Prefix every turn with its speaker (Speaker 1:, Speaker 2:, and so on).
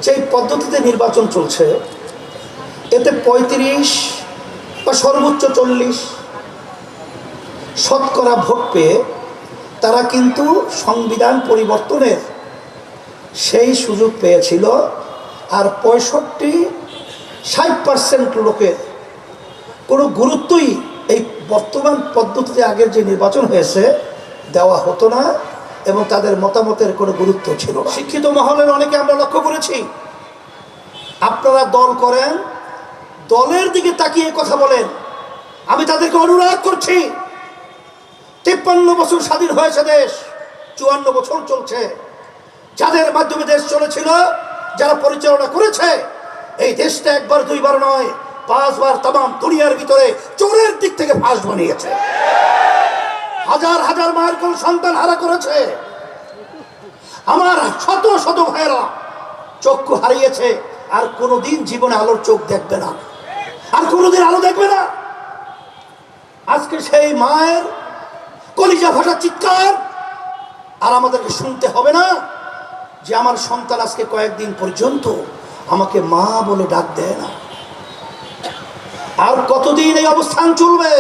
Speaker 1: যেই পদ্ধতিতে নির্বাচন চলছে এতে ৩৫ বা সর্বোচ্চ ৪০ শতকরা ভোট পেয়ে তারা কিন্তু সংবিধান পরিবর্তনের সেই সুযোগ পেয়েছিল। আর ৬৫-৬০% লোকের কোনো গুরুত্বই এই বর্তমান পদ্ধতিতে আগের যে নির্বাচন হয়েছে দেওয়া হতো না এবং তাদের মতামতের কোনো গুরুত্ব ছিল না। শিক্ষিত মহলের অনেকে আমরা লক্ষ্য করেছি, আপনারা দল করেন, দলের দিকে তাকিয়ে কথা বলেন। আমি তাদেরকে অনুরোধ করছি, ৫৩ বছর স্বাধীন হয়েছে দেশ, ৫৪ বছর চলছে। যাদের মাধ্যমে দেশ চলেছিল, যারা পরিচালনা করেছে এই দেশটা একবার দুইবার নয় ৫ বার তামাম দুনিয়ার ভিতরে চোরের দিক থেকে ফাঁস বানিয়েছে। হাজার হাজার মায়ের কোন সন্তান হারা করেছে। আমার শত শত ভাইয়েরা চক্ষু হারিয়েছে, আর কোনোদিন জীবনে আলোর চোখ দেখবে না, আর কোনোদিন আলো দেখবে না। আজকে সেই মায়ের কলিজা ভাষা চিৎকার আর আমাদেরকে শুনতে হবে না যে আমার সন্তান আজকে কয়েকদিন পর্যন্ত আমাকে মা বলে ডাক দেয় না। আর কতদিন এই অবস্থান চলবে?